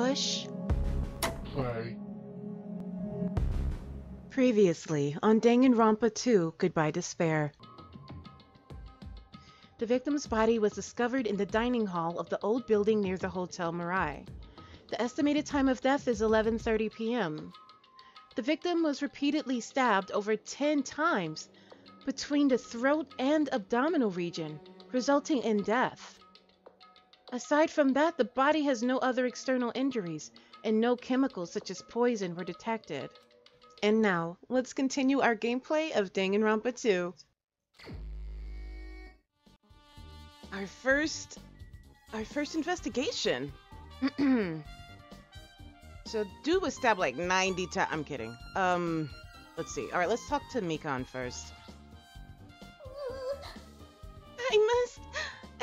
push. Play. Previously on Danganronpa 2, Goodbye Despair. The victim's body was discovered in the dining hall of the old building near the Hotel Mirai. The estimated time of death is 11:30 p.m. The victim was repeatedly stabbed over 10 times between the throat and abdominal region, resulting in death. Aside from that, the body has no other external injuries, and no chemicals such as poison were detected. And now, let's continue our gameplay of Danganronpa 2. Our first investigation. So, dude was stabbed like 90 times. I'm kidding. Let's see. All right, let's talk to Mikan first. I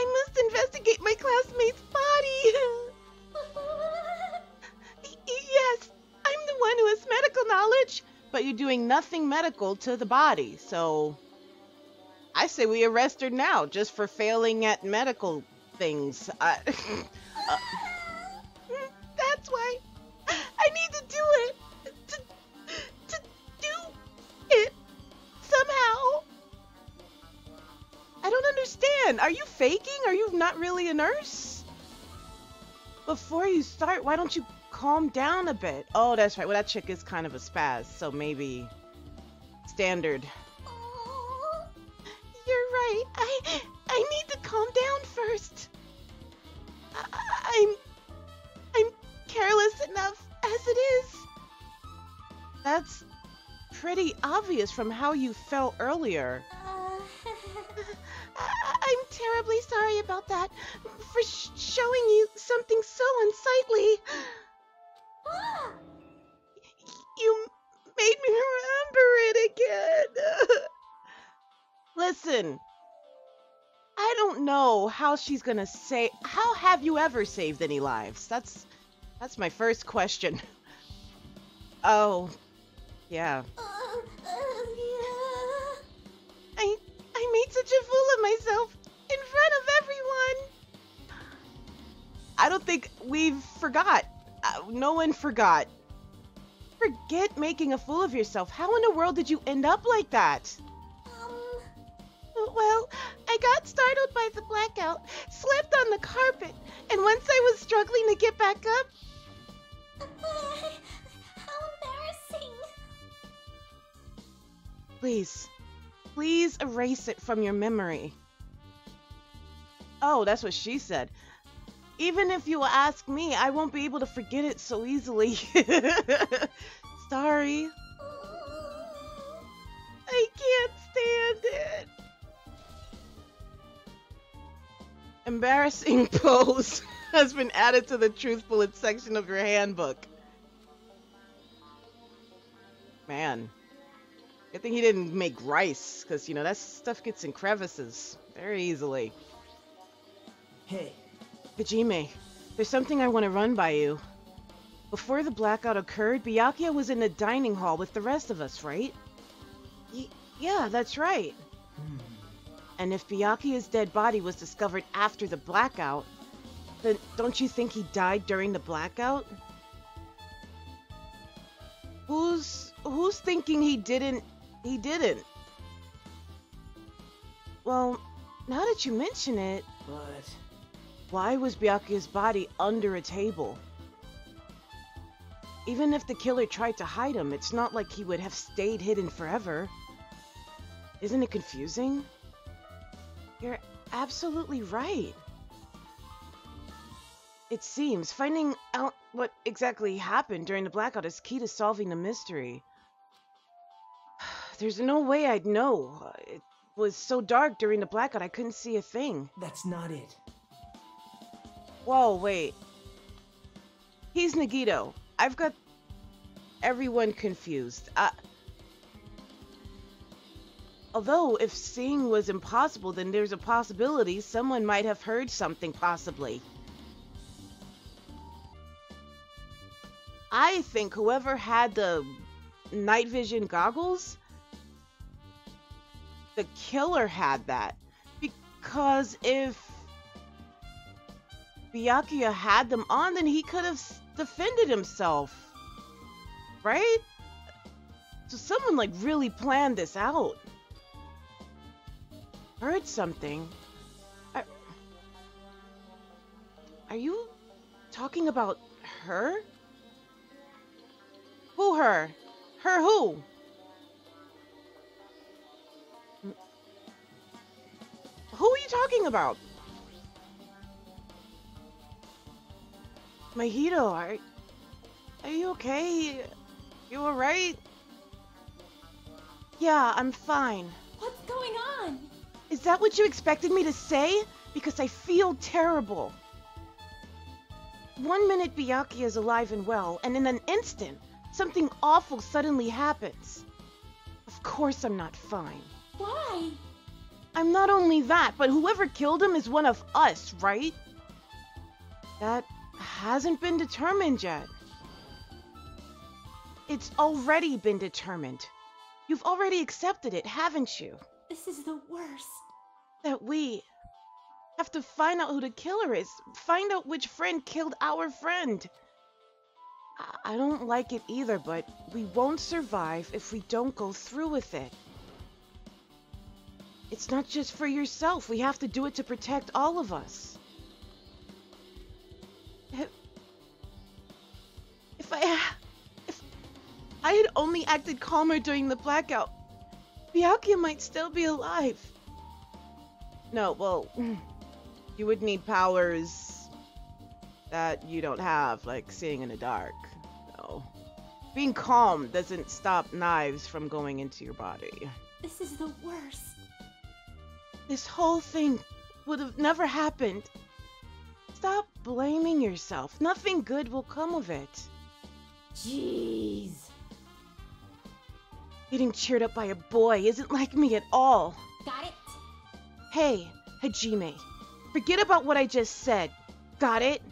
must investigate my classmate's body. Yes, I'm the one who has medical knowledge, but you're doing nothing medical to the body, so I say we arrest her now, just for failing at medical things. That's why I need to do it. To do it somehow. I don't understand. Are you faking? Are you not really a nurse? Before you start, why don't you calm down a bit? Oh, that's right. Well, that chick is kind of a spaz, so maybe standard. You're right. I need to calm down first. I'm careless enough as it is. That's pretty obvious from how you felt earlier. I'm terribly sorry about that, for showing you something so unsightly. You made me remember it again. Listen, I don't know how she's gonna say. How have you ever saved any lives? That's my first question. Oh, yeah. I made such a fool of myself in front of everyone. I don't think we've forgot. No one forgot. Forget making a fool of yourself. How in the world did you end up like that? Well, I got startled by the blackout, slept on the carpet, and once I was struggling to get back up... How embarrassing. Please erase it from your memory. Oh, that's what she said. Even if you ask me, I won't be able to forget it so easily. Sorry. I can't stand it. Embarrassing pose has been added to the truth bullet section of your handbook. Man. I think he didn't make rice, because, you know, that stuff gets in crevices very easily. Hey. Hajime, there's something I want to run by you. Before the blackout occurred, Byakuya was in the dining hall with the rest of us, right? Yeah, that's right. And if Byakuya's dead body was discovered after the blackout, then don't you think he died during the blackout? Who's thinking he didn't? He didn't. Well, now that you mention it... But... why was Byakuya's body under a table? Even if the killer tried to hide him, it's not like he would have stayed hidden forever. Isn't it confusing? You're absolutely right. It seems finding out what exactly happened during the blackout is key to solving the mystery. There's no way I'd know. It was so dark during the blackout I couldn't see a thing. that's not it. Whoa, wait. He's Nagito. I've got everyone confused. Although, if seeing was impossible, then there's a possibility someone might have heard something, possibly. I think whoever had the night vision goggles, the killer had that. Because if Byakuya had them on, then he could have defended himself. Right? So someone like really planned this out. Heard something. Are you talking about her? Who her? Her who? Who are you talking about? Mahito, are you okay? You alright? Yeah, I'm fine. What's going on? Is that what you expected me to say? Because I feel terrible. 1 minute Byakuya is alive and well, and in an instant, something awful suddenly happens. Of course I'm not fine. Why? I'm not only that, but whoever killed him is one of us, right? That hasn't been determined yet. It's already been determined. You've already accepted it, haven't you? This is the worst. That we have to find out who the killer is. Find out which friend killed our friend. I don't like it either, but we won't survive if we don't go through with it. It's not just for yourself. We have to do it to protect all of us. If I had only acted calmer during the blackout, Byakuya might still be alive. No, well, you would need powers that you don't have, like seeing in the dark. No. Being calm doesn't stop knives from going into your body. This is the worst. This whole thing would have never happened. Stop blaming yourself. Nothing good will come of it. Jeez. Getting cheered up by a boy isn't like me at all. Got it? Hey, Hajime, forget about what I just said. Got it?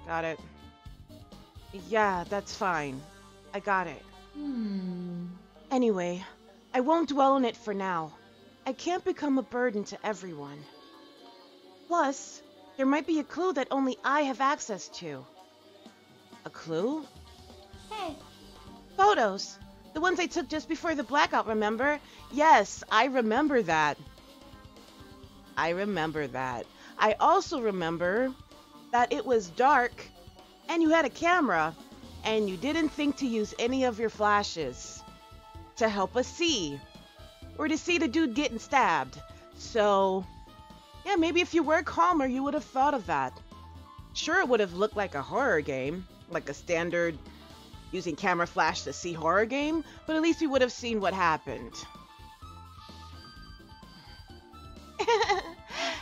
Got it. Yeah, that's fine. I got it. Anyway, I won't dwell on it for now. I can't become a burden to everyone. Plus, there might be a clue that only I have access to. A clue? Hey. Photos. The ones I took just before the blackout, remember? Yes, I remember that. I remember that. I also remember that it was dark, and you had a camera, and you didn't think to use any of your flashes to help us see, or to see the dude getting stabbed. So, yeah, maybe if you were calmer, you would have thought of that. Sure, it would have looked like a horror game, like a standard using camera flash to see horror game, but at least we would have seen what happened.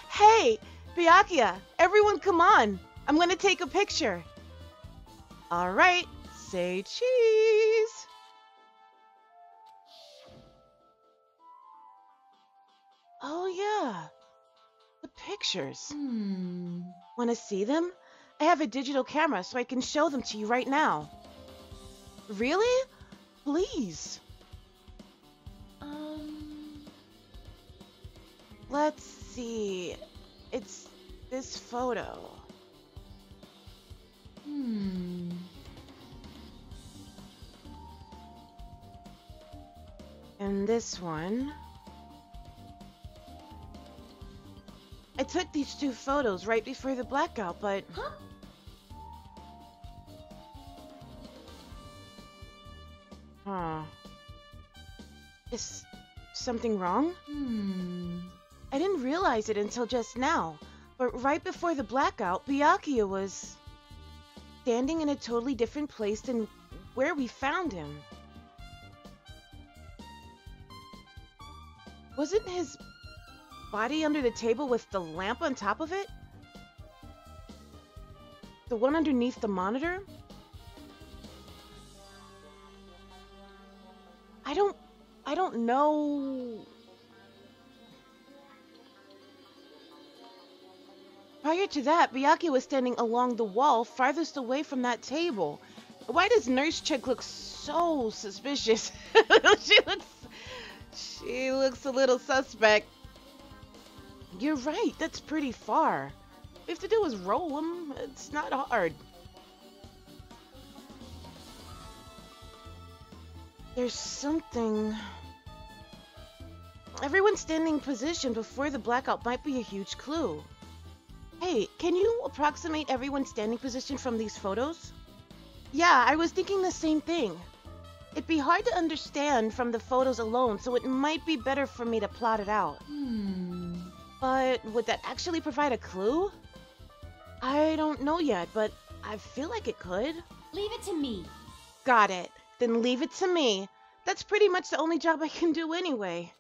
Hey, Byakuya, everyone come on. I'm gonna take a picture. All right, say cheese. Oh yeah, the pictures. Want to see them? I have a digital camera so I can show them to you right now. Really? Please. Let's see. It's this photo. And this one. I took these two photos right before the blackout, but... Huh? Huh. Is something wrong? I didn't realize it until just now, but right before the blackout, Byakuya was standing in a totally different place than where we found him. Wasn't his body under the table with the lamp on top of it? The one underneath the monitor? I don't know. Prior to that, Byakuya was standing along the wall farthest away from that table. Why does Nurse Chick look so suspicious? She looks a little suspect. You're right, that's pretty far. we have to do is roll them. It's not hard. There's something... Everyone's standing position before the blackout might be a huge clue. Hey, can you approximate everyone's standing position from these photos? Yeah, I was thinking the same thing. It'd be hard to understand from the photos alone, so it might be better for me to plot it out. But would that actually provide a clue? I don't know yet, but I feel like it could. Leave it to me. Got it. Then leave it to me. That's pretty much the only job I can do anyway.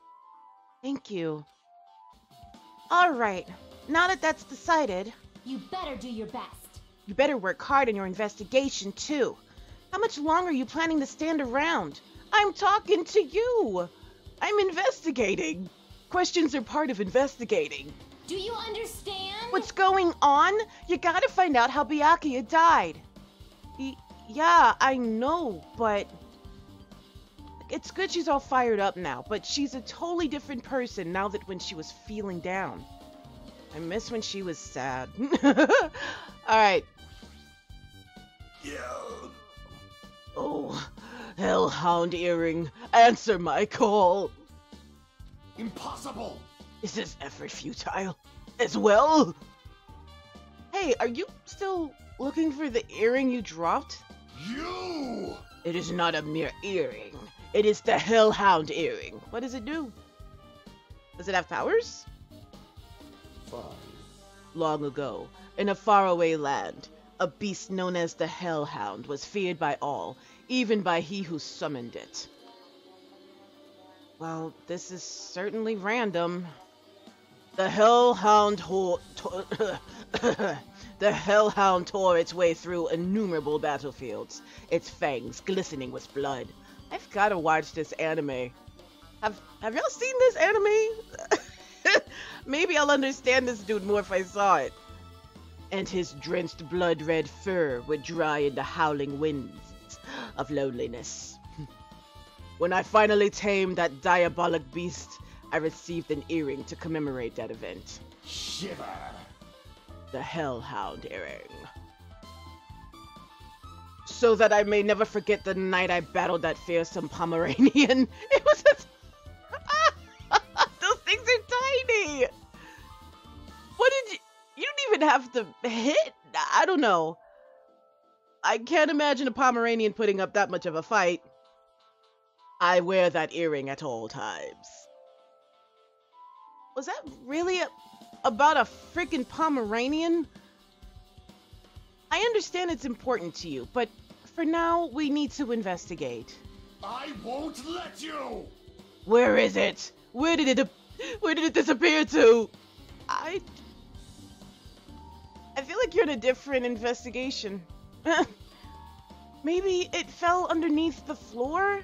Thank you. Alright, now that that's decided... You better do your best. You better work hard on your investigation, too. How much longer are you planning to stand around? I'm talking to you! I'm investigating. Questions are part of investigating. Do you understand? What's going on? You gotta find out how Byakuya died. Yeah, I know, but... It's good she's all fired up now, but she's a totally different person now that when she was feeling down. I miss when she was sad. Alright. Oh, Hellhound Earring, answer my call. Impossible! Is this effort futile as well? Hey, are you still looking for the earring you dropped? You! It is not a mere earring. It is the Hellhound Earring. What does it do? Does it have powers? Fine. Long ago, in a faraway land, a beast known as the Hellhound was feared by all, even by he who summoned it. Well, this is certainly random. The Hellhound The Hellhound tore its way through innumerable battlefields, its fangs glistening with blood. I've gotta watch this anime. Have y'all seen this anime? Maybe I'll understand this dude more if I saw it. And his drenched blood-red fur would dry in the howling winds of loneliness. When I finally tamed that diabolic beast, I received an earring to commemorate that event. Shiver! The Hellhound Earring. So that I may never forget the night I battled that fearsome Pomeranian. It was those things are tiny! What did you don't even have to hit? I don't know. I can't imagine a Pomeranian putting up that much of a fight. I wear that earring at all times. Was that really about a freaking Pomeranian? I understand it's important to you, but for now, we need to investigate. I won't let you! Where is it? Where did it disappear to? I feel like you're in a different investigation. Maybe it fell underneath the floor?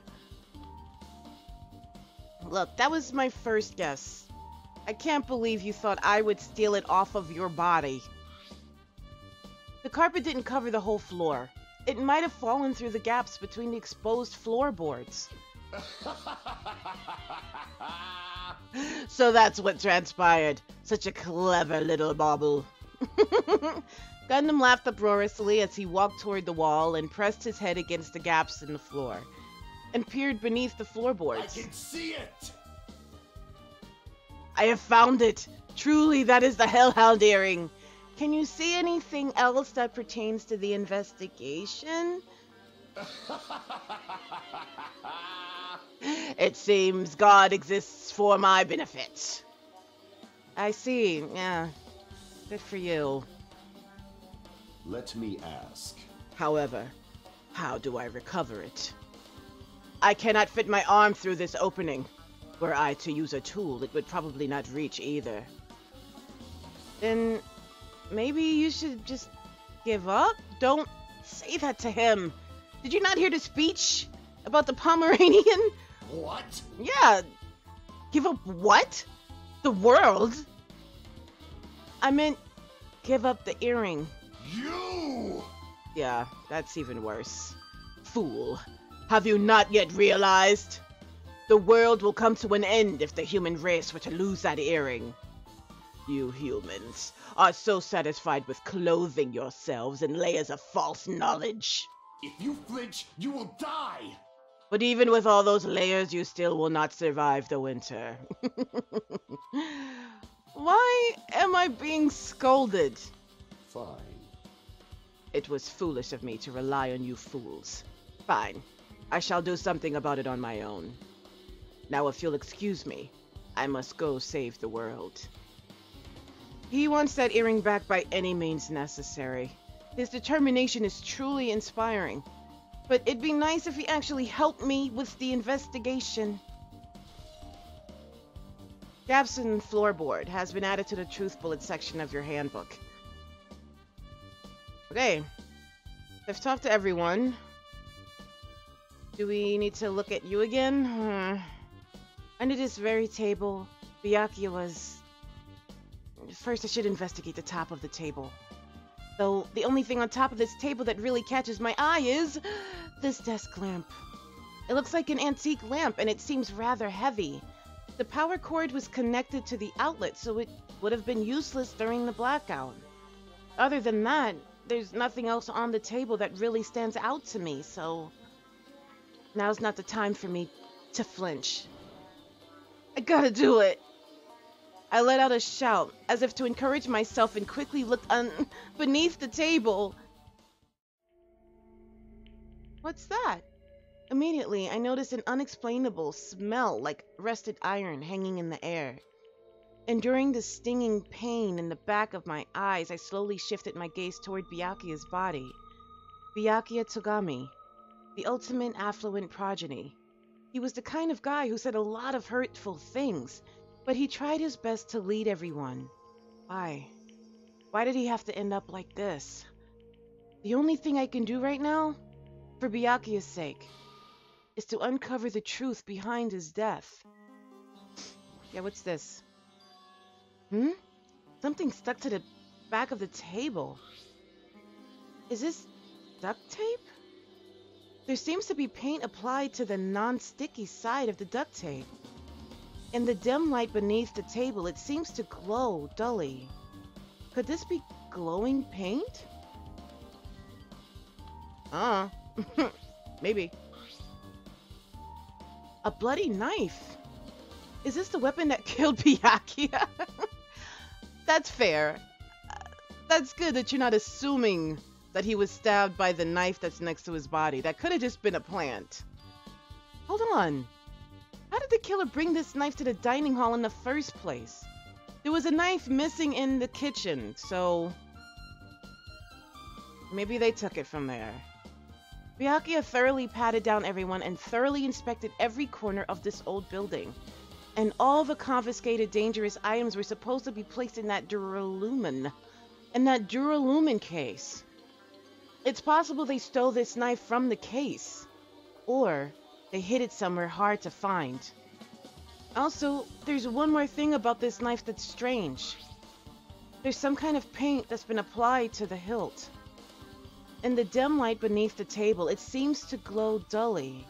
Look, that was my first guess. I can't believe you thought I would steal it off of your body. The carpet didn't cover the whole floor. It might have fallen through the gaps between the exposed floorboards. So that's what transpired. Such a clever little bauble. Gundam laughed uproariously as he walked toward the wall and pressed his head against the gaps in the floor, and peered beneath the floorboards. I can see it! I have found it! Truly, that is the Hellhound Earring! Can you see anything else that pertains to the investigation? It seems God exists for my benefit. I see, yeah. Good for you. Let me ask. However, how do I recover it? I cannot fit my arm through this opening. Were I to use a tool, it would probably not reach either. Then maybe you should just give up? Don't say that to him. Did you not hear the speech about the Pomeranian? What? Yeah. Give up what? The world? I meant give up the earring. You! Yeah, that's even worse. Fool. Have you not yet realized? The world will come to an end if the human race were to lose that earring. You humans are so satisfied with clothing yourselves in layers of false knowledge. If you flinch, you will die! But even with all those layers, you still will not survive the winter. Why am I being scolded? Fine. It was foolish of me to rely on you fools. Fine. I shall do something about it on my own. Now, if you'll excuse me, I must go save the world. He wants that earring back by any means necessary. His determination is truly inspiring. But it'd be nice if he actually helped me with the investigation. Gaps in floorboard has been added to the truth bullet section of your handbook. Okay. I've talked to everyone. Do we need to look at you again? Under this very table, Byakuya was... First, I should investigate the top of the table. Though, the only thing on top of this table that really catches my eye is... this desk lamp. It looks like an antique lamp, and it seems rather heavy. The power cord was connected to the outlet, so it would have been useless during the blackout. Other than that, there's nothing else on the table that really stands out to me, so... Now's not the time for me to flinch. I gotta do it! I let out a shout, as if to encourage myself, and quickly looked beneath the table. What's that? Immediately, I noticed an unexplainable smell like rusted iron hanging in the air. Enduring the stinging pain in the back of my eyes, I slowly shifted my gaze toward Byakuya's body. Byakuya Togami, the ultimate affluent progeny. He was the kind of guy who said a lot of hurtful things, but he tried his best to lead everyone. Why? Why did he have to end up like this? The only thing I can do right now, for Byakuya's sake, is to uncover the truth behind his death. Yeah, what's this? Something stuck to the back of the table. Is this duct tape? There seems to be paint applied to the non-sticky side of the duct tape. In the dim light beneath the table, it seems to glow dully. Could this be glowing paint? Maybe. A bloody knife. Is this the weapon that killed Byakuya? That's fair. That's good that you're not assuming that he was stabbed by the knife that's next to his body. That could have just been a plant. Hold on. How did the killer bring this knife to the dining hall in the first place? There was a knife missing in the kitchen, so... maybe they took it from there. Byakuya thoroughly patted down everyone and thoroughly inspected every corner of this old building. And all the confiscated dangerous items were supposed to be placed in that duralumin case. It's possible they stole this knife from the case. Or they hid it somewhere hard to find. Also, there's one more thing about this knife that's strange. There's some kind of paint that's been applied to the hilt. In the dim light beneath the table, it seems to glow dully.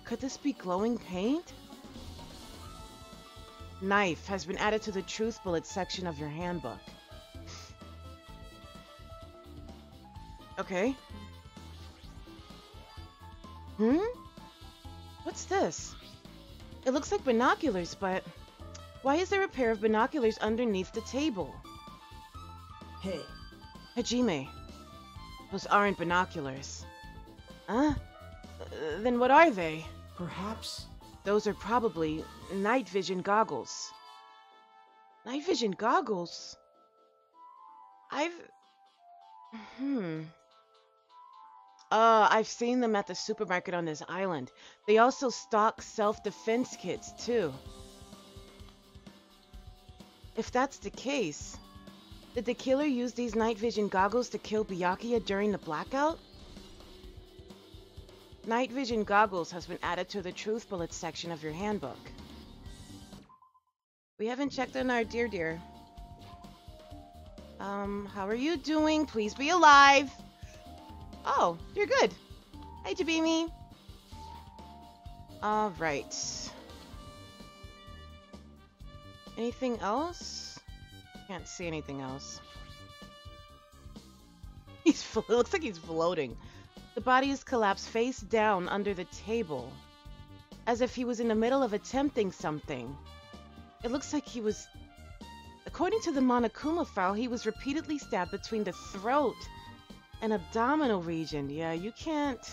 Could this be glowing paint? Knife has been added to the truth bullet section of your handbook. Okay. What's this? It looks like binoculars, but why is there a pair of binoculars underneath the table? Hey. Hajime, those aren't binoculars. Huh? Then what are they? Perhaps... Those are probably night vision goggles. Night vision goggles? I've seen them at the supermarket on this island. They also stock self-defense kits, too. If that's the case, did the killer use these night vision goggles to kill Byakuya during the blackout? Night vision goggles has been added to the truth bullet section of your handbook. We haven't checked on our dear. How are you doing? Please be alive. Oh, you're good. Hey, Jabimi. Alright. Anything else? Can't see anything else. It looks like he's floating. The body is collapsed face down under the table, as if he was in the middle of attempting something. It looks like he was... According to the Monokuma file, he was repeatedly stabbed between the throat and abdominal region. Yeah, you can't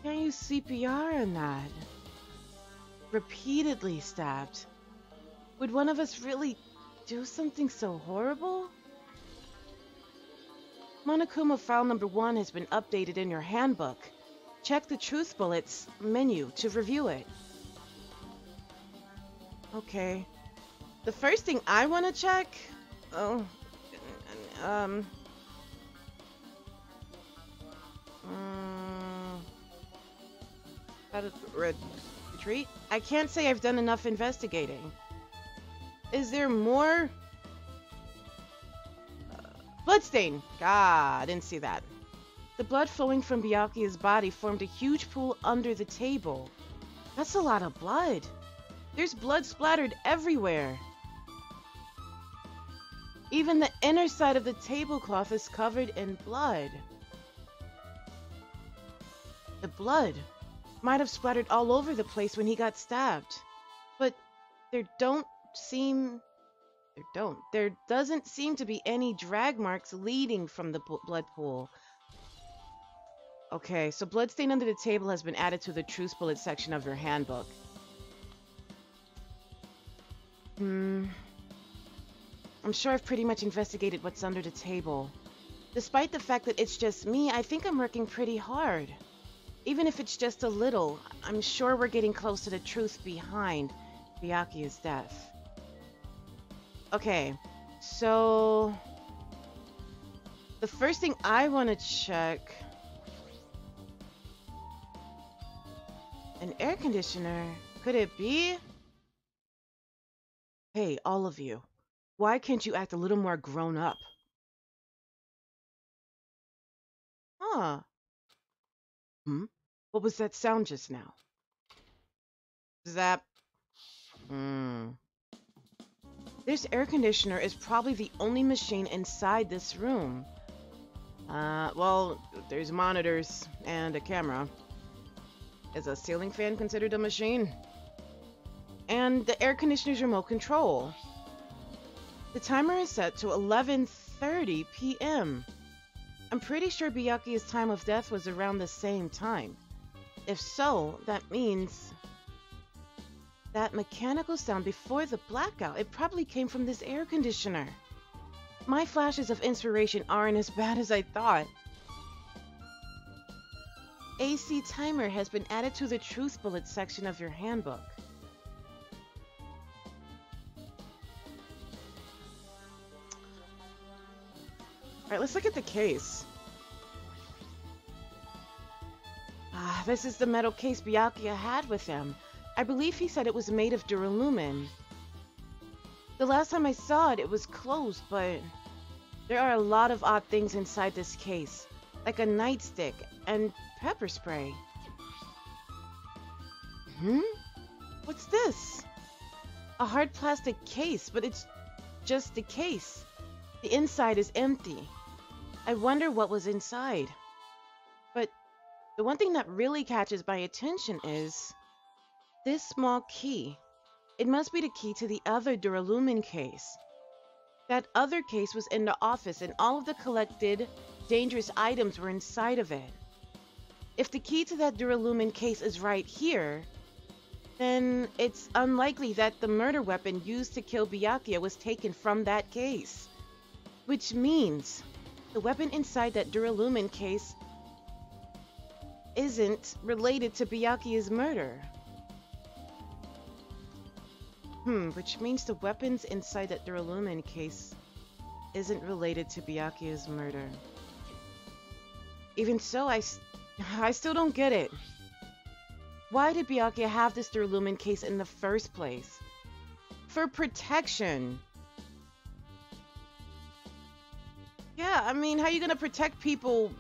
use CPR on that. Repeatedly stabbed. Would one of us really do something so horrible? Monokuma file number 1 has been updated in your handbook. Check the Truth Bullets menu to review it. Okay. The first thing I want to check... Oh. How to retreat? I can't say I've done enough investigating. Is there more? Bloodstain! Ah, I didn't see that. The blood flowing from Byakuya's body formed a huge pool under the table. That's a lot of blood. There's blood splattered everywhere. Even the inner side of the tablecloth is covered in blood. The blood might have splattered all over the place when he got stabbed. But there doesn't seem to be any drag marks leading from the blood pool. Okay, so bloodstain under the table has been added to the Truth Bullet section of your handbook. I'm sure I've pretty much investigated what's under the table. Despite the fact that it's just me, I think I'm working pretty hard. Even if it's just a little, I'm sure we're getting close to the truth behind Byakuya's death. Okay, so... the first thing I want to check... An air conditioner? Could it be? Hey, all of you. Why can't you act a little more grown up? Huh. What was that sound just now? Zap. This air conditioner is probably the only machine inside this room. Well, there's monitors and a camera. Is a ceiling fan considered a machine? And the air conditioner's remote control. The timer is set to 11:30 p.m. I'm pretty sure Byakuya's time of death was around the same time. If so, that means... that mechanical sound before the blackout, it probably came from this air conditioner. My flashes of inspiration aren't as bad as I thought. AC timer has been added to the Truth Bullet section of your handbook. Alright, let's look at the case. This is the metal case Byakuya had with him. I believe he said it was made of duralumin. The last time I saw it, it was closed, but there are a lot of odd things inside this case, like a nightstick and pepper spray. What's this? A hard plastic case, but it's just a case. The inside is empty. I wonder what was inside. But the one thing that really catches my attention is this small key. It must be the key to the other duralumin case. That other case was in the office and all of the collected dangerous items were inside of it. If the key to that duralumin case is right here, then it's unlikely that the murder weapon used to kill Byakuya was taken from that case. Which means the weapon inside that duralumin case isn't related to Byakuya's murder. Which means the weapons inside that duralumin case isn't related to Byakuya's murder. Even so, I still don't get it. Why did Byakuya have this duralumin case in the first place? For protection. Yeah, I mean, how are you gonna protect people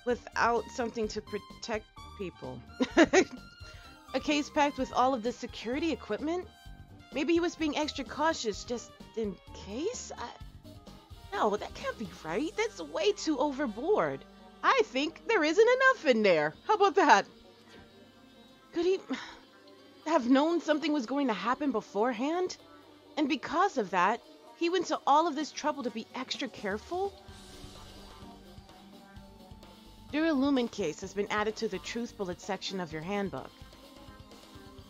without something to protect people? A case packed with all of the security equipment? Maybe he was being extra cautious just in case? No, that can't be right. That's way too overboard. I think there isn't enough in there. How about that? Could he have known something was going to happen beforehand? And because of that, he went to all of this trouble to be extra careful? Duralumin case has been added to the truth bullet section of your handbook.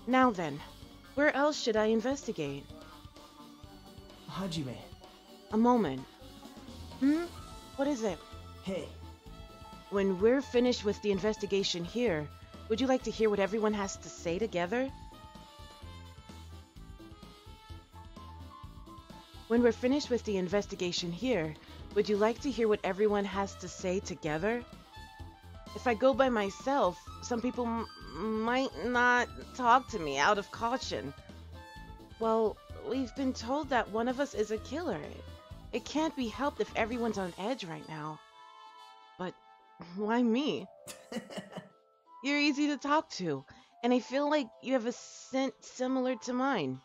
Now then, where else should I investigate? Hajime. A moment. What is it? Hey. When we're finished with the investigation here, would you like to hear what everyone has to say together? When we're finished with the investigation here, would you like to hear what everyone has to say together? If I go by myself, some people might not talk to me out of caution. Well, we've been told that one of us is a killer. It can't be helped if everyone's on edge right now. But why me? You're easy to talk to, and I feel like you have a scent similar to mine.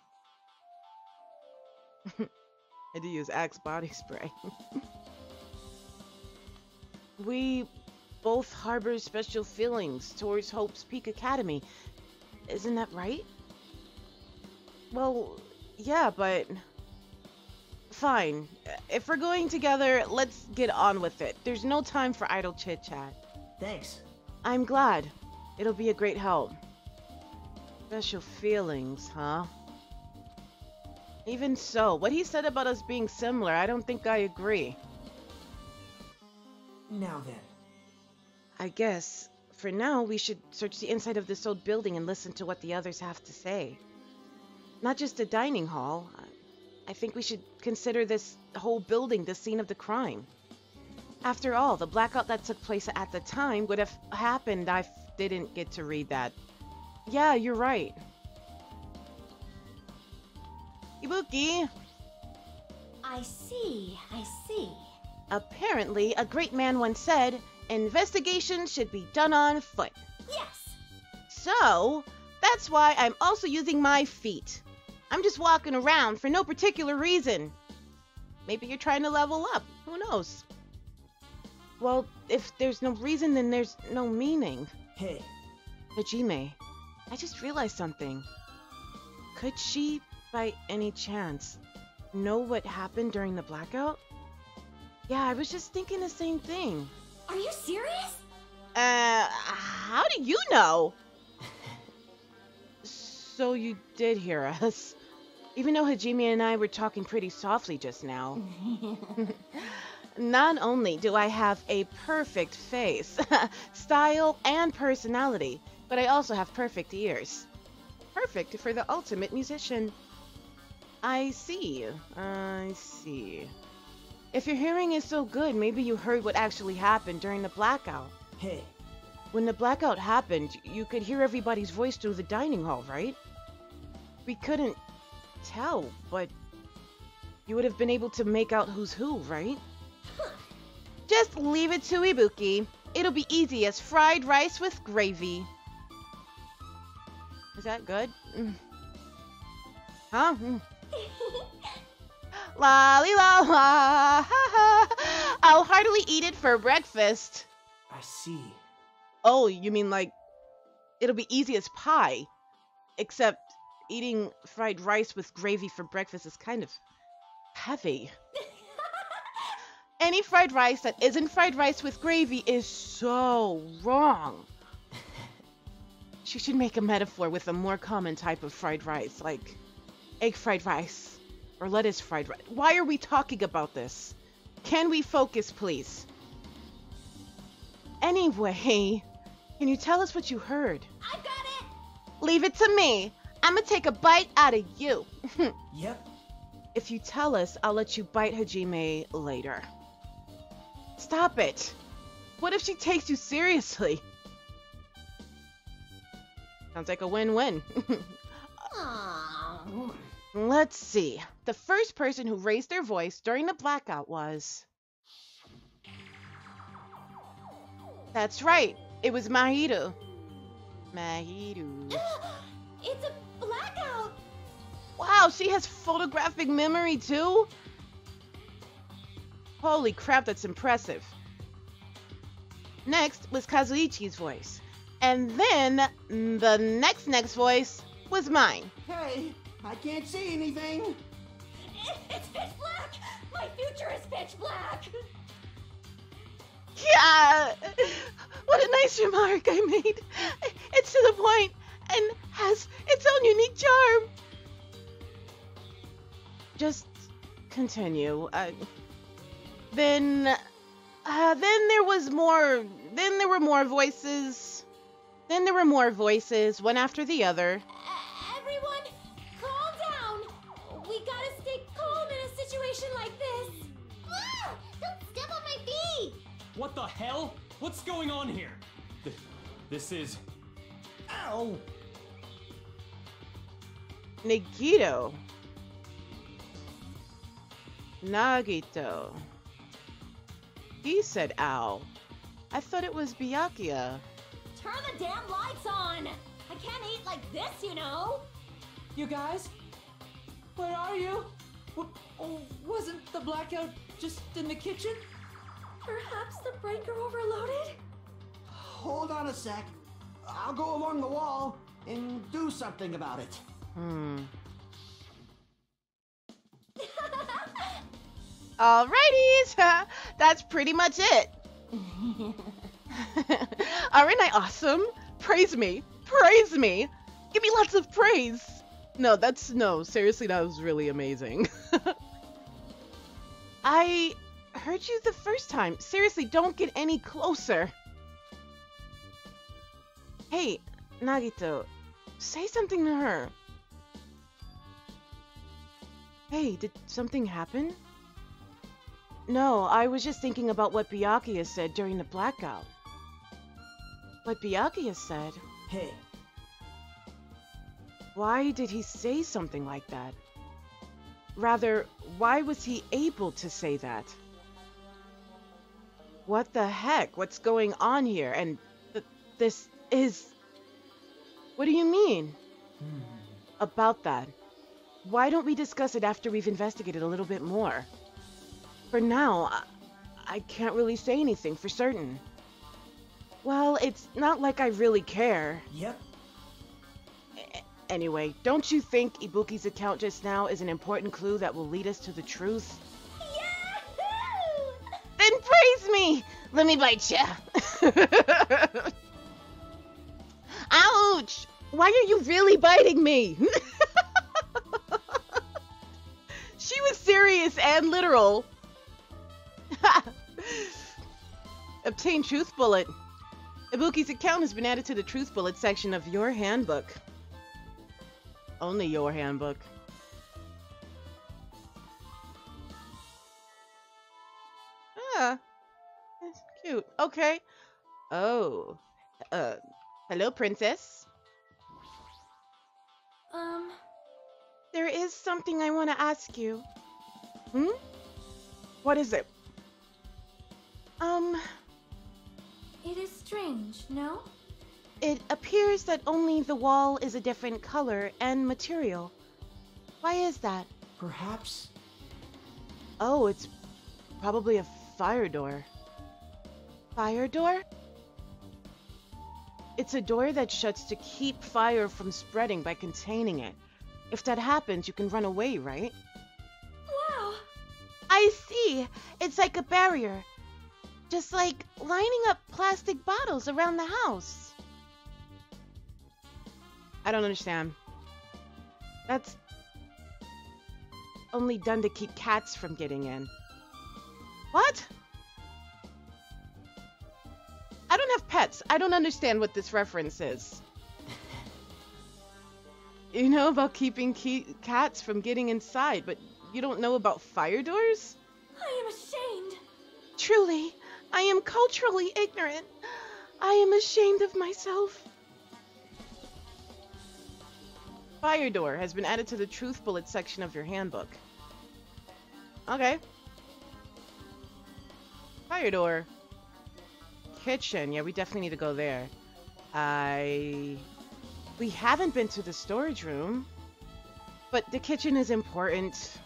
I do use Axe body spray. We both harbor special feelings towards Hope's Peak Academy. Isn't that right? Well, yeah, but... Fine. If we're going together, let's get on with it. There's no time for idle chit-chat. Thanks. I'm glad. It'll be a great help. Special feelings, huh? Even so, what he said about us being similar, I don't think I agree. Now then. I guess, for now, we should search the inside of this old building and listen to what the others have to say. Not just the dining hall. I think we should consider this whole building the scene of the crime. After all, the blackout that took place at the time would have happened. I didn't get to read that. Yeah, you're right. Ibuki! I see, I see. Apparently, a great man once said, investigations should be done on foot. Yes! So, that's why I'm also using my feet. I'm just walking around for no particular reason. Maybe you're trying to level up. Who knows? Well, if there's no reason, then there's no meaning. Hey. Hajime, I just realized something. Could she, by any chance, know what happened during the blackout? Yeah, I was just thinking the same thing. Are you serious? How do you know? So you did hear us. Even though Hajime and I were talking pretty softly just now. Not only do I have a perfect face, style, and personality, but I also have perfect ears. Perfect for the ultimate musician. I see. I see. If your hearing is so good, maybe you heard what actually happened during the blackout. Hey. When the blackout happened, you could hear everybody's voice through the dining hall, right? We couldn't tell, but you would have been able to make out who's who, right? Just leave it to Ibuki. It'll be easy as fried rice with gravy. Is that good? Huh? La li la la. Ha ha. I'll heartily eat it for breakfast. I see. Oh, you mean like it'll be easy as pie? Except eating fried rice with gravy for breakfast is kind of heavy. Any fried rice that isn't fried rice with gravy is so wrong. She should make a metaphor with a more common type of fried rice, like egg fried rice or lettuce fried rice. Why are we talking about this? Can we focus, please? Anyway, can you tell us what you heard? I got it! Leave it to me. I'm gonna take a bite out of you. Yep. If you tell us, I'll let you bite Hajime later. Stop it. What if she takes you seriously? Sounds like a win-win. Aww. Let's see. The first person who raised their voice during the blackout was... That's right. It was Mahiru. Mahiru. It's a blackout! Wow, she has photographic memory too? Holy crap, that's impressive. Next was Kazuichi's voice. And then the next voice was mine. Hey, I can't see anything. It's pitch black! My future is pitch black! Yeah! What a nice remark I made. It's to the point and has its own unique charm. Just continue. Then there was more. Then there were more voices. Then there were more voices, one after the other. Everyone, calm down! We gotta stay calm in a situation like this! Ah! Don't step on my feet! What the hell? What's going on here? This is... Ow! Nagito. Nagito. He said ow. I thought it was Byakuya. Turn the damn lights on! I can't eat like this, you know! You guys? Where are you? Wasn't the blackout just in the kitchen? Perhaps the breaker overloaded? Hold on a sec. I'll go along the wall and do something about it. Alrighties, that's pretty much it. Aren't I awesome? Praise me. Praise me. Give me lots of praise. No, seriously, that was really amazing. I heard you the first time. Seriously, don't get any closer. Hey, Nagito, say something to her. Hey, did something happen? No, I was just thinking about what Byakuya said during the blackout. What Byakuya said? Hey, Why did he say something like that? Rather, why was he able to say that? What the heck? What's going on here? And this is... What do you mean? About that. Why don't we discuss it after we've investigated a little bit more? For now, I can't really say anything for certain. Well, it's not like I really care. yep. Anyway, don't you think Ibuki's account just now is an important clue that will lead us to the truth? Yahoo! Then praise me! Let me bite ya! Ouch! Why are you really biting me? She was serious and literal. Obtain Truth Bullet. Ibuki's account has been added to the Truth Bullet section of your handbook. Only your handbook. Ah, that's cute. Okay. Oh. Hello, princess. There is something I want to ask you. What is it? It is strange, no? It appears that only the wall is a different color and material. Why is that? Perhaps. Oh, it's probably a fire door. Fire door? It's a door that shuts to keep fire from spreading by containing it. If that happens, you can run away, right? Wow! I see. It's like a barrier. Just like lining up plastic bottles around the house. I don't understand. That's only done to keep cats from getting in. What? I don't have pets. I don't understand what this reference is. You know about keeping cats from getting inside, but you don't know about fire doors? I am ashamed. Truly, I am culturally ignorant. I am ashamed of myself. Fire door has been added to the Truth Bullet section of your handbook. Okay. Fire door. Kitchen. Yeah, we definitely need to go there. We haven't been to the storage room. But the kitchen is important.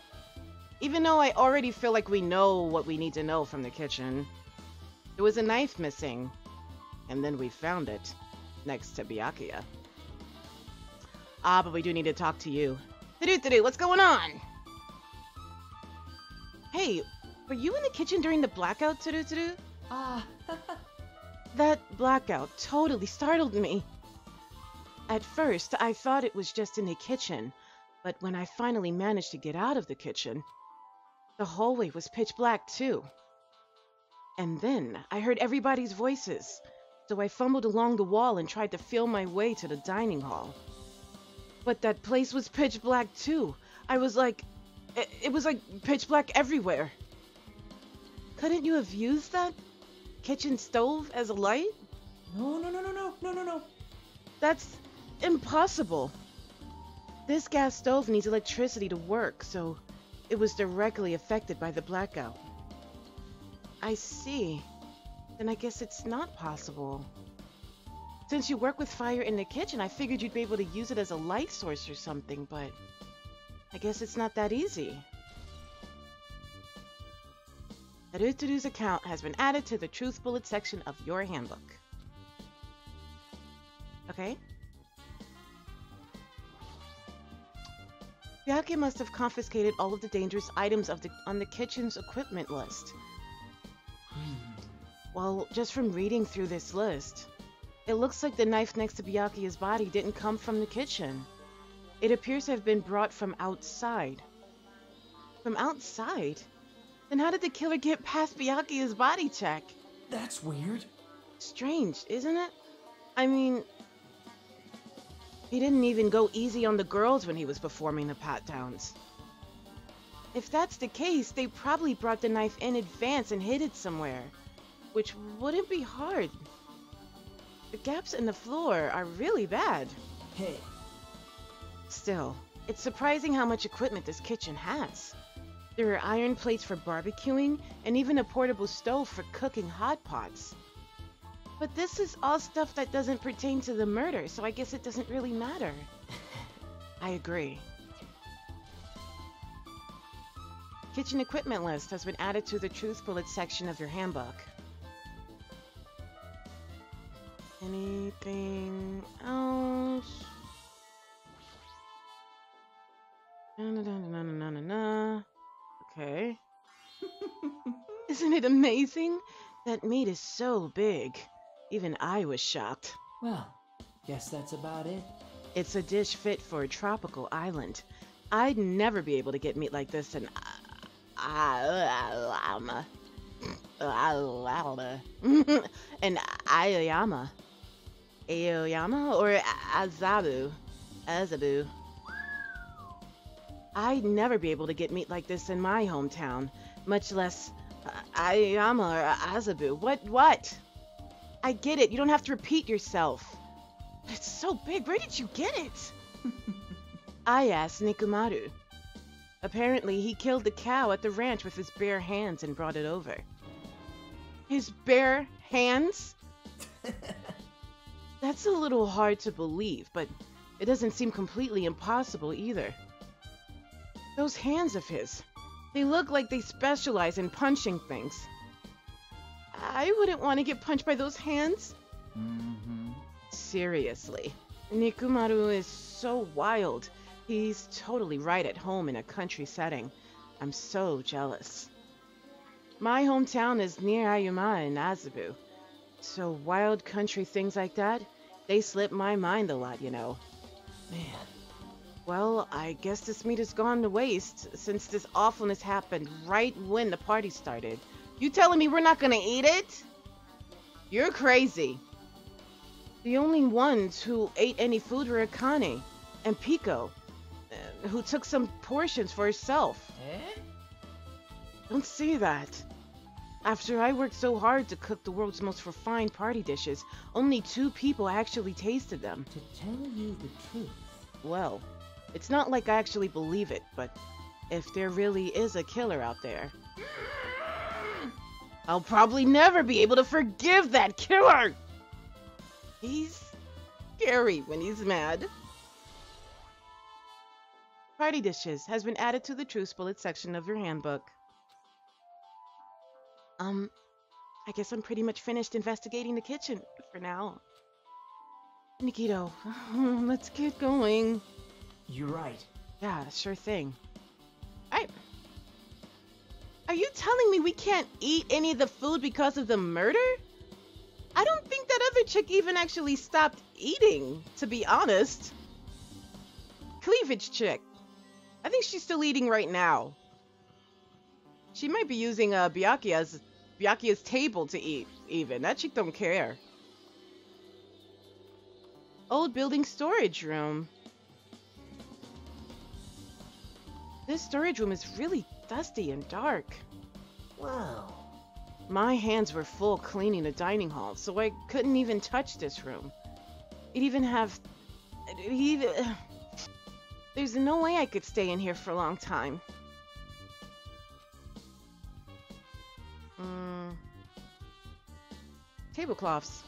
Even though I already feel like we know what we need to know from the kitchen. There was a knife missing. And then we found it. Next to Byakuya. Ah, but we do need to talk to you. To-do, what's going on? Hey, were you in the kitchen during the blackout, to-do? Ah, That blackout totally startled me. At first, I thought it was just in the kitchen, but when I finally managed to get out of the kitchen, the hallway was pitch black too. And then I heard everybody's voices, so I fumbled along the wall and tried to feel my way to the dining hall. But that place was pitch black too. I was like... It was like pitch black everywhere. Couldn't you have used that kitchen stove as a light? no. That's impossible. This gas stove needs electricity to work, so it was directly affected by the blackout. I see. Then I guess it's not possible. Since you work with fire in the kitchen, I figured you'd be able to use it as a light source or something, but I guess it's not that easy. Harutoru's account has been added to the Truth Bullet section of your handbook. Okay? Byakuya must have confiscated all of the dangerous items on the kitchen's equipment list. Well, just from reading through this list, it looks like the knife next to Byakuya's body didn't come from the kitchen. It appears to have been brought from outside. From outside? Then how did the killer get past Byakuya's body check? That's weird. Strange, isn't it? I mean, he didn't even go easy on the girls when he was performing the pat-downs. If that's the case, they probably brought the knife in advance and hid it somewhere, which wouldn't be hard. The gaps in the floor are really bad. Hey, Still, it's surprising how much equipment this kitchen has. There are iron plates for barbecuing, and even a portable stove for cooking hot pots. But this is all stuff that doesn't pertain to the murder, so I guess it doesn't really matter. I agree. Kitchen equipment list has been added to the Truth Bullet section of your handbook. Anything else? Na. Okay. Isn't it amazing? That meat is so big. Even I was shocked. well, guess that's about it. It's a dish fit for a tropical island. I'd never be able to get meat like this in an Aoyama. Aoyama or Azabu. I'd never be able to get meat like this in my hometown, much less Aoyama or Azabu. What? I get it. You don't have to repeat yourself. But it's so big. Where did you get it? I asked Nikumaru. Apparently, he killed the cow at the ranch with his bare hands and brought it over. His bare hands? That's a little hard to believe, but it doesn't seem completely impossible either. Those hands of his, they look like they specialize in punching things. I wouldn't want to get punched by those hands. Seriously, Nikumaru is so wild. He's totally right at home in a country setting. I'm so jealous. My hometown is near Ayuma in Azabu. So wild country things like that, they slip my mind a lot, you know. Man, Well, I guess this meat has gone to waste since this awfulness happened right when the party started. You telling me we're not gonna eat it? You're crazy. The only ones who ate any food were Akane and Pico, who took some portions for herself. eh? Don't say that. After I worked so hard to cook the world's most refined party dishes, only 2 people actually tasted them. To tell you the truth, Well, it's not like I actually believe it, but if there really is a killer out there, I'll probably never be able to forgive that killer! He's scary when he's mad. Party dishes has been added to the Truce Bullet section of your handbook. I guess I'm pretty much finished investigating the kitchen for now. Nikito, let's get going. You're right. Yeah, sure thing. Are you telling me we can't eat any of the food because of the murder? I don't think that other chick even actually stopped eating, to be honest. Cleavage chick. I think she's still eating right now. She might be using Byakuya's table to eat, even. That chick don't care. Old building storage room. This storage room is really dusty and dark. Wow. My hands were full cleaning the dining hall, so I couldn't even touch this room. There's no way I could stay in here for a long time. Tablecloths.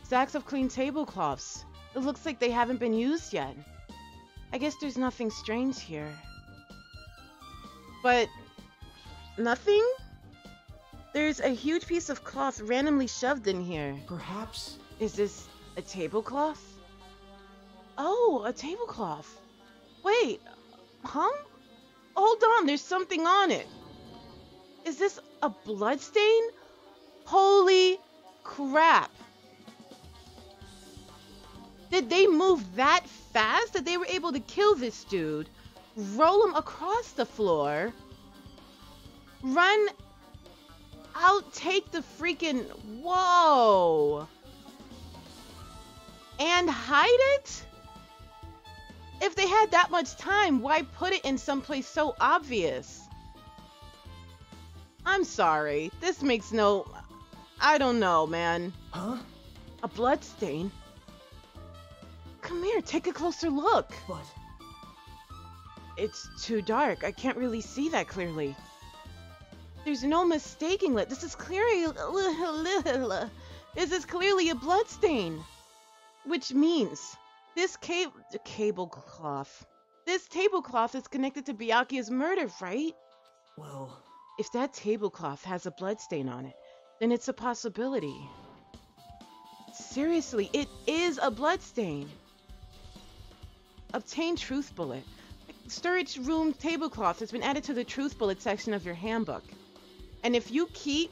Stacks of clean tablecloths. It looks like they haven't been used yet. I guess there's nothing strange here. But nothing? There's a huge piece of cloth randomly shoved in here. Perhaps? Is this a tablecloth? Oh, a tablecloth. Wait, huh? Hold on, there's something on it. Is this a bloodstain? Holy crap. Did they move that fast that they were able to kill this dude, roll him across the floor, run out, take the freaking, whoa, and hide it? If they had that much time, why put it in someplace so obvious? I'm sorry, this makes no, I don't know, man. Huh? A bloodstain? Come here, take a closer look. But... It's too dark. I can't really see that clearly. There's no mistaking it. This is clearly a bloodstain. Which means this tablecloth is connected to Byakuya's murder, right? well... If that tablecloth has a bloodstain on it, then it's a possibility. Seriously, it is a bloodstain. Obtain Truth Bullet. Storage room tablecloth has been added to the Truth Bullet section of your handbook. And if you keep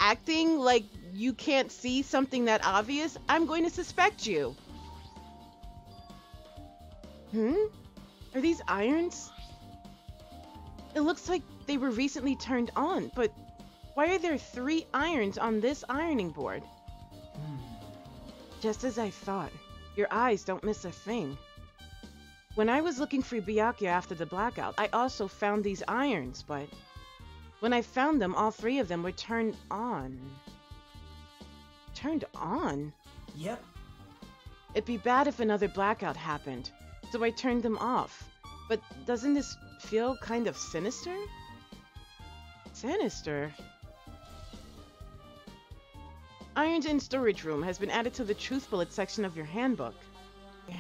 acting like you can't see something that obvious, I'm going to suspect you. Are these irons? It looks like they were recently turned on, but why are there 3 irons on this ironing board? Just as I thought. Your eyes don't miss a thing. When I was looking for Byakuya after the blackout, I also found these irons, but when I found them, all 3 of them were turned on. Turned on? Yep. It'd be bad if another blackout happened, so I turned them off. But doesn't this feel kind of sinister? Sinister? Irons in storage room has been added to the Truth Bullet section of your handbook.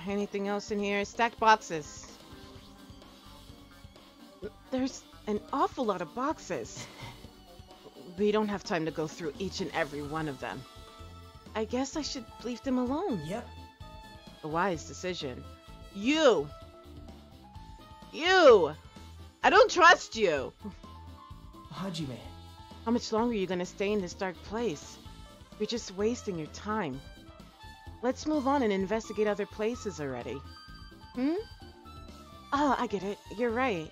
Anything else in here? Stacked boxes. There's an awful lot of boxes. We don't have time to go through each and every one of them. I guess I should leave them alone. Yep. A wise decision. You! I don't trust you! Hajime. How much longer are you gonna stay in this dark place? You're just wasting your time. Let's move on and investigate other places already. Oh, I get it. You're right.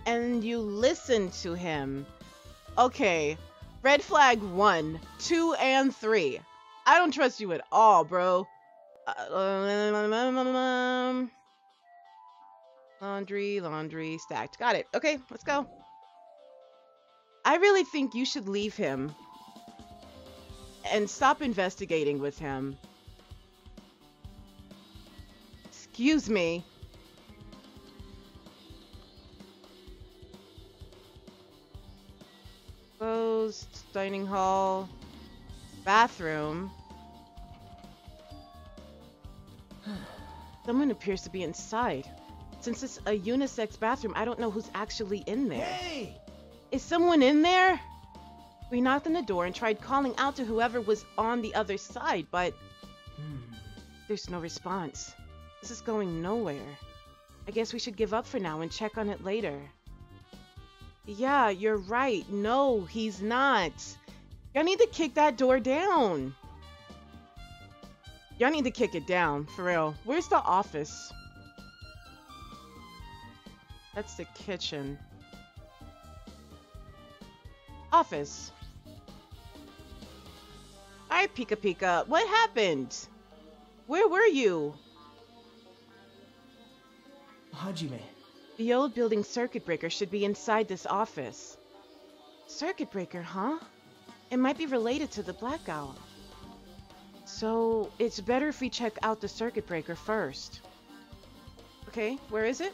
And you listen to him. Okay. Red flag 1, 2, and 3. I don't trust you at all, bro. Laundry, stacked. Got it. Okay, let's go. I really think you should leave him and stop investigating with him. Excuse me. Closed, dining hall, bathroom. Someone appears to be inside. Since it's a unisex bathroom, I don't know who's actually in there. Hey! Is someone in there? We knocked on the door and tried calling out to whoever was on the other side, but there's no response. This is going nowhere. I guess we should give up for now and check on it later. Yeah, you're right. No, he's not. Y'all need to kick that door down. Y'all need to kick it down, for real. Where's the office? That's the kitchen. Office. Alright, Pika Pika. What happened? Where were you? Hajime. The old building circuit breaker should be inside this office. Circuit breaker, huh? It might be related to the blackout. So, it's better if we check out the circuit breaker first. Okay, where is it?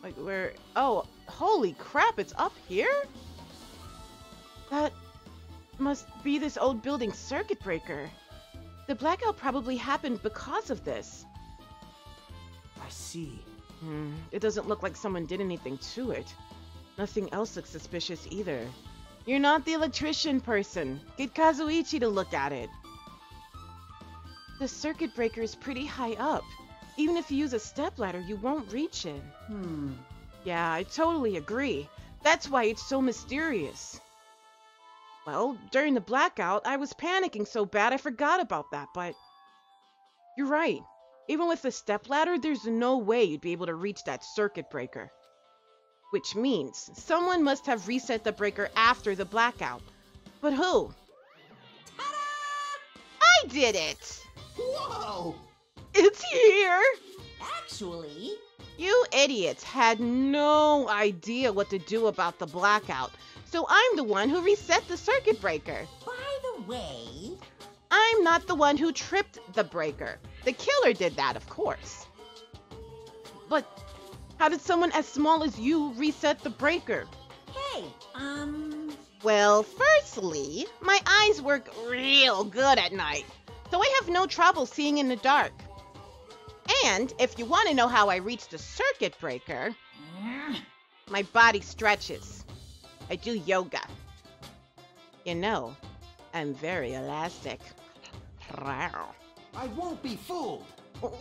Like, where? Oh, holy crap, it's up here? That must be this old building circuit breaker. The blackout probably happened because of this. I see. It doesn't look like someone did anything to it. Nothing else looks suspicious either. You're not the electrician person. Get Kazuichi to look at it. The circuit breaker is pretty high up. Even if you use a stepladder, you won't reach it. Yeah, I totally agree. That's why it's so mysterious. Well, during the blackout, I was panicking so bad I forgot about that, but you're right. Even with a stepladder, there's no way you'd be able to reach that circuit breaker. Which means someone must have reset the breaker after the blackout. But who? Ta-da! I did it! Whoa! It's here! Actually, You idiots had no idea what to do about the blackout, so I'm the one who reset the circuit breaker. by the way, I'm not the one who tripped the breaker. The killer did that, of course. But how did someone as small as you reset the breaker? hey, Well, firstly, my eyes work real good at night, so I have no trouble seeing in the dark. And if you want to know how I reach the circuit breaker, my body stretches. I do yoga. You know, I'm very elastic. I won't be fooled.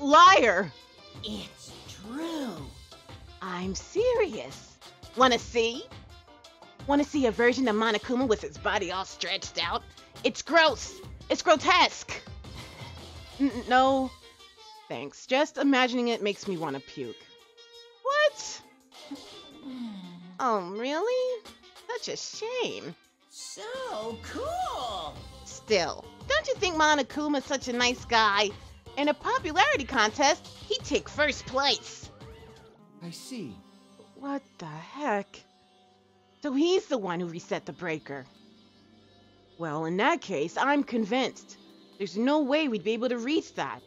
Liar! it's true. I'm serious. Wanna see? Wanna see a version of Monokuma with his body all stretched out? It's gross. It's grotesque. No, thanks. Just imagining it makes me want to puke. What? Oh, really? Such a shame. So cool. Still, don't you think Monokuma's such a nice guy? In a popularity contest, he'd take first place. I see. What the heck? So he's the one who reset the breaker. Well, in that case, I'm convinced. There's no way we'd be able to reach that.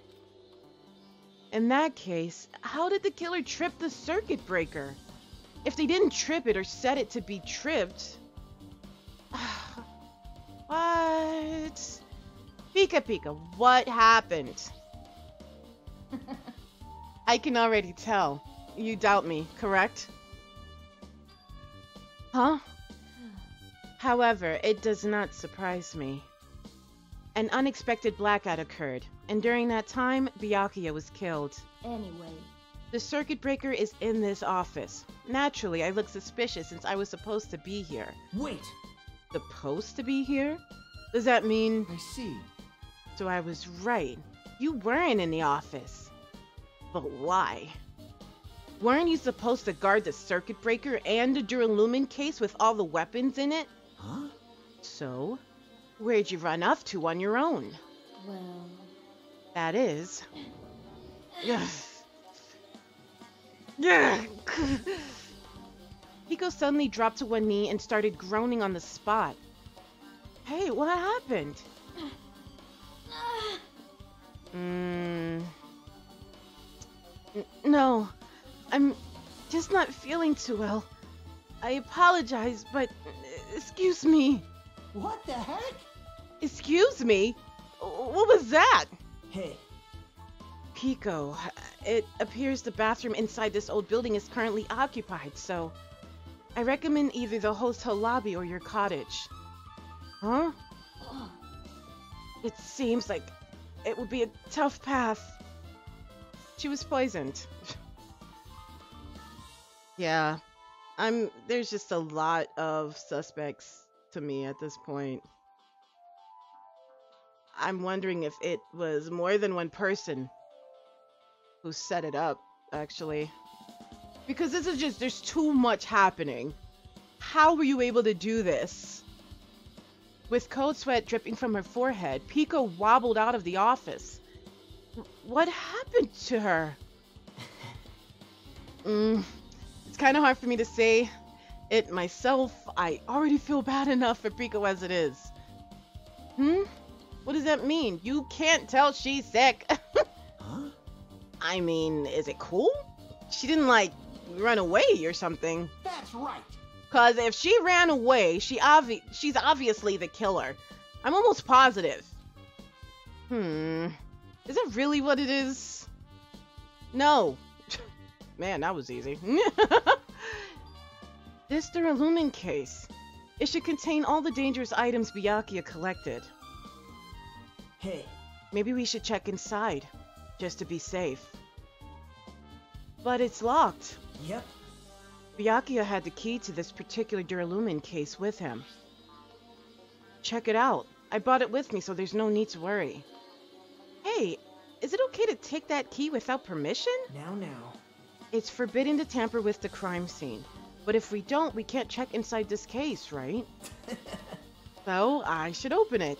In that case, how did the killer trip the circuit breaker? If they didn't trip it or set it to be tripped... What? Pika Pika, what happened? I can already tell. You doubt me, correct? Huh? However, it does not surprise me. An unexpected blackout occurred, and during that time, Byakuya was killed. Anyway, The circuit breaker is in this office. Naturally, I look suspicious since I was supposed to be here. Wait! Supposed to be here? Does that mean... I see. So I was right. You weren't in the office. But why? Weren't you supposed to guard the circuit breaker and the Duralumin case with all the weapons in it? Huh? So, where'd you run off to on your own? well, That is... Yeah. Hiko suddenly dropped to one knee and started groaning on the spot. Hey, what happened? No, I'm just not feeling too well. I apologize, but excuse me. What the heck? Excuse me? What was that? Hey, Pico, it appears the bathroom inside this old building is currently occupied, so I recommend either the hotel lobby or your cottage. Huh? It seems like it would be a tough path. She was poisoned. Yeah, there's just a lot of suspects to me at this point. I'm wondering if it was more than one person who set it up, actually. Because this is just, there's too much happening. How were you able to do this? With cold sweat dripping from her forehead, Pico wobbled out of the office. What happened to her? It's kind of hard for me to say it myself. I already feel bad enough for Pico as it is. What does that mean? You can't tell she's sick. huh? I mean, is it cool? She didn't, like, run away or something. That's right. Cause if she ran away, she's obviously the killer. I'm almost positive. Is that really what it is? No. Man, that was easy. This Duralumin case. It should contain all the dangerous items Byakuya collected. Hey, Maybe we should check inside, just to be safe. But it's locked. yep. Byakuya had the key to this particular Duralumin case with him. Check it out. I brought it with me, so there's no need to worry. Hey, is it okay to take that key without permission? Now. It's forbidden to tamper with the crime scene. But if we don't, we can't check inside this case, right? So, I should open it.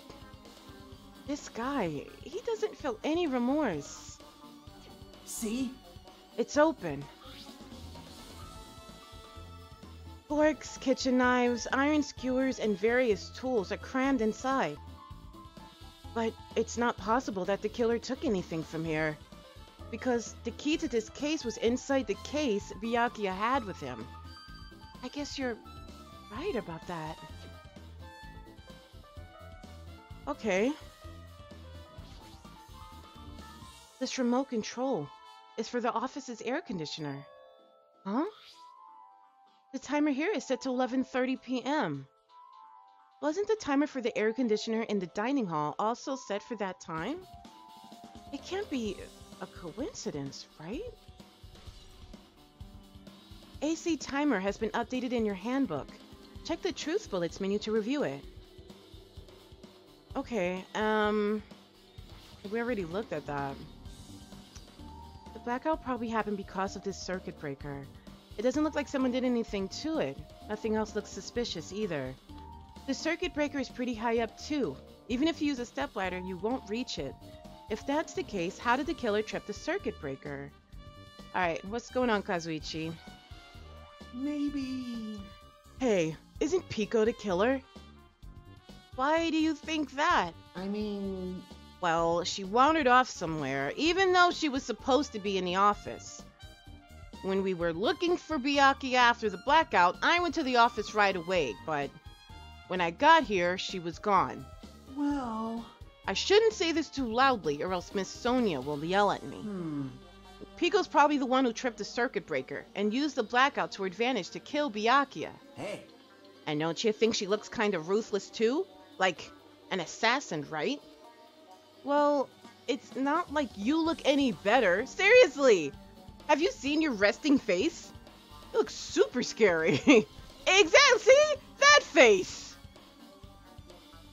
This guy, he doesn't feel any remorse. See? It's open. Forks, kitchen knives, iron skewers, and various tools are crammed inside. But it's not possible that the killer took anything from here, because the key to this case was inside the case Byakuya had with him. I guess you're right about that. Okay. This remote control is for the office's air conditioner. Huh? The timer here is set to 11:30 p.m. Wasn't the timer for the air conditioner in the dining hall also set for that time? It can't be a coincidence, right? AC timer has been updated in your handbook. Check the truth bullets menu to review it. Okay, we already looked at that. The blackout probably happened because of this circuit breaker. It doesn't look like someone did anything to it. Nothing else looks suspicious either. The circuit breaker is pretty high up too. Even if you use a stepladder, you won't reach it. If that's the case, how did the killer trip the circuit breaker? Alright, what's going on, Kazuichi? Maybe... Hey, isn't Pico the killer? Why do you think that? I mean... Well, she wandered off somewhere, even though she was supposed to be in the office. When we were looking for Byakuya after the blackout, I went to the office right away, but when I got here, she was gone. Well... I shouldn't say this too loudly, or else Miss Sonia will yell at me. Pico's probably the one who tripped the circuit breaker and used the blackout to her advantage to kill Byakuya. Hey. And don't you think she looks kind of ruthless too? Like an assassin, right? Well, it's not like you look any better. Seriously! Have you seen your resting face? You look super scary. Exactly! See? That face!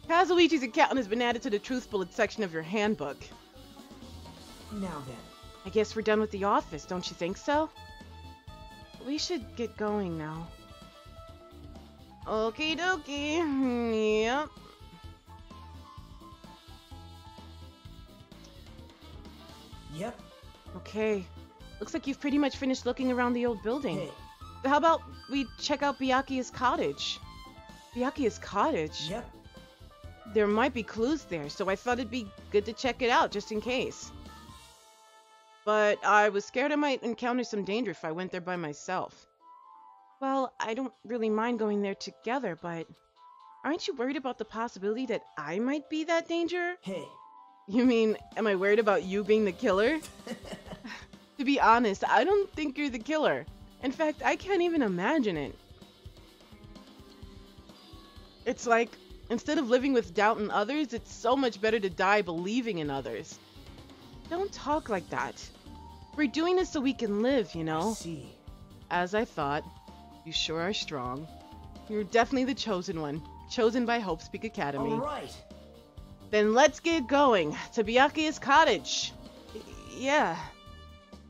Kazuichi's account has been added to the truth bullet section of your handbook. Now then. I guess we're done with the office, don't you think so? We should get going now. Okie dokie. Yep. Yep. Okay. Looks like you've pretty much finished looking around the old building. Hey. How about we check out Byakuya's cottage? Byakuya's cottage? Yep. There might be clues there, so I thought it'd be good to check it out, just in case. But I was scared I might encounter some danger if I went there by myself. Well, I don't really mind going there together, but aren't you worried about the possibility that I might be that danger? Hey. You mean, am I worried about you being the killer? To be honest, I don't think you're the killer. In fact, I can't even imagine it. It's like, instead of living with doubt in others, it's so much better to die believing in others. Don't talk like that. We're doing this so we can live, you know? I see. As I thought. You sure are strong. You're definitely the chosen one. Chosen by Hope Speak Academy. All right. Then let's get going to Byakuya's cottage. Yeah.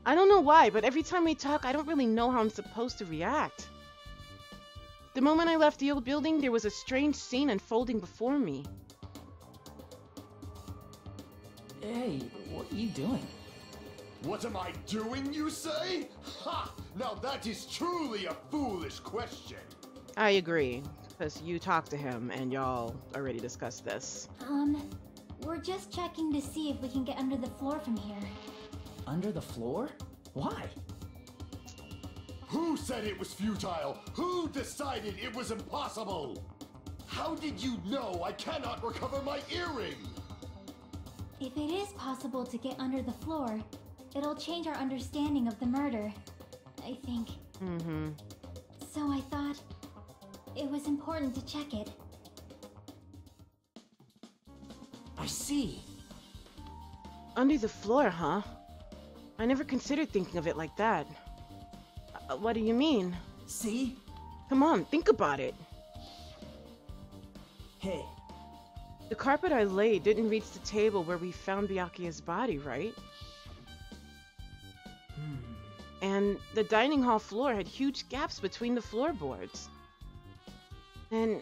I don't know why, but every time we talk, I don't really know how I'm supposed to react. The moment I left the old building, there was a strange scene unfolding before me. Hey, what are you doing? What am I doing, you say? Ha! Now that is truly a foolish question. I agree, because you talked to him and y'all already discussed this. We're just checking to see if we can get under the floor from here. Under the floor? Why? Who said it was futile? Who decided it was impossible? How did you know I cannot recover my earring? If it is possible to get under the floor, it'll change our understanding of the murder, I think. Mm-hmm. So I thought it was important to check it. I see. Under the floor, huh? I never considered thinking of it like that. What do you mean? See? Come on, think about it. Hey, The carpet I laid didn't reach the table where we found Byakuya's body, right? And the dining hall floor had huge gaps between the floorboards. Then,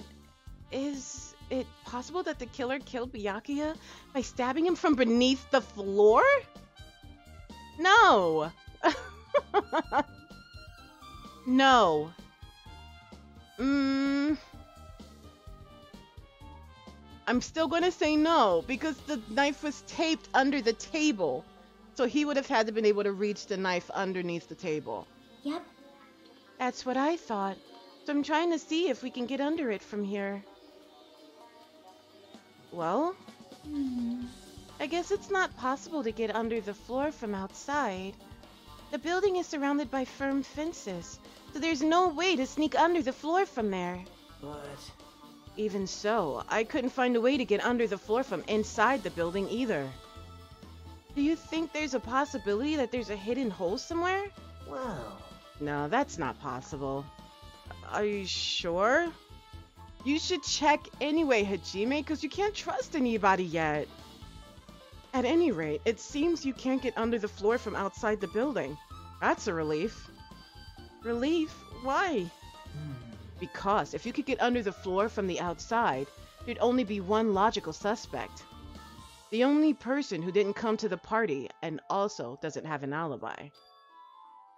is it possible that the killer killed Byakuya by stabbing him from beneath the floor? No! No. I'm still gonna say no, because the knife was taped under the table. So he would have had to been able to reach the knife underneath the table. Yep. That's what I thought. So I'm trying to see if we can get under it from here. Well, I guess it's not possible to get under the floor from outside. The building is surrounded by firm fences, so there's no way to sneak under the floor from there. but... Even so, I couldn't find a way to get under the floor from inside the building either. Do you think there's a possibility that there's a hidden hole somewhere? Well... No, that's not possible. Are you sure? You should check anyway, Hajime, because you can't trust anybody yet. At any rate, it seems you can't get under the floor from outside the building. That's a relief. Relief? Why? Because if you could get under the floor from the outside, there'd only be one logical suspect. The only person who didn't come to the party and also doesn't have an alibi.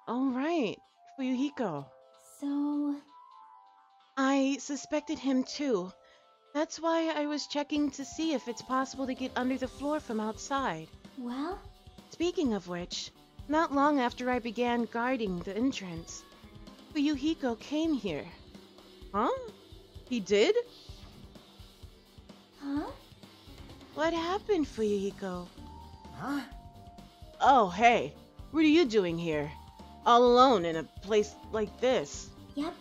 All right, Fuyuhiko. So... I suspected him too. That's why I was checking to see if it's possible to get under the floor from outside. well... Speaking of which, not long after I began guarding the entrance, Fuyuhiko came here. Huh? He did? Huh? What happened, Fuyuhiko? Huh? Oh, hey. What are you doing here? All alone in a place like this? Yep.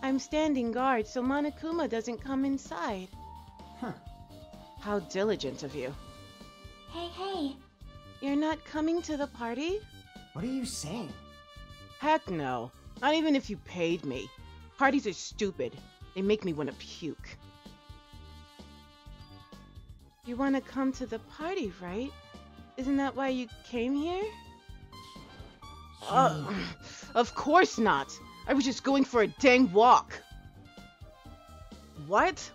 I'm standing guard so Monokuma doesn't come inside. Huh. How diligent of you. Hey. You're not coming to the party? What are you saying? Heck no. Not even if you paid me. Parties are stupid. They make me want to puke. You want to come to the party, right? Isn't that why you came here? Of course not. I was just going for a dang walk. What?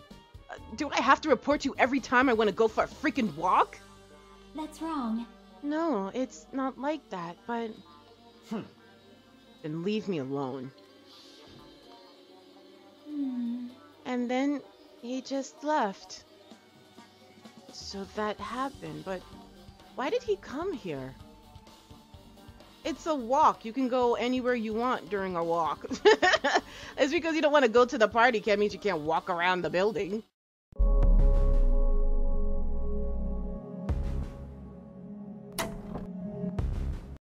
Do I have to report you every time I want to go for a freaking walk? That's wrong. No, it's not like that, but... Then leave me alone. And then he just left. So that happened, but why did he come here? It's a walk. You can go anywhere you want during a walk. It's because you don't want to go to the party. That means you can't walk around the building.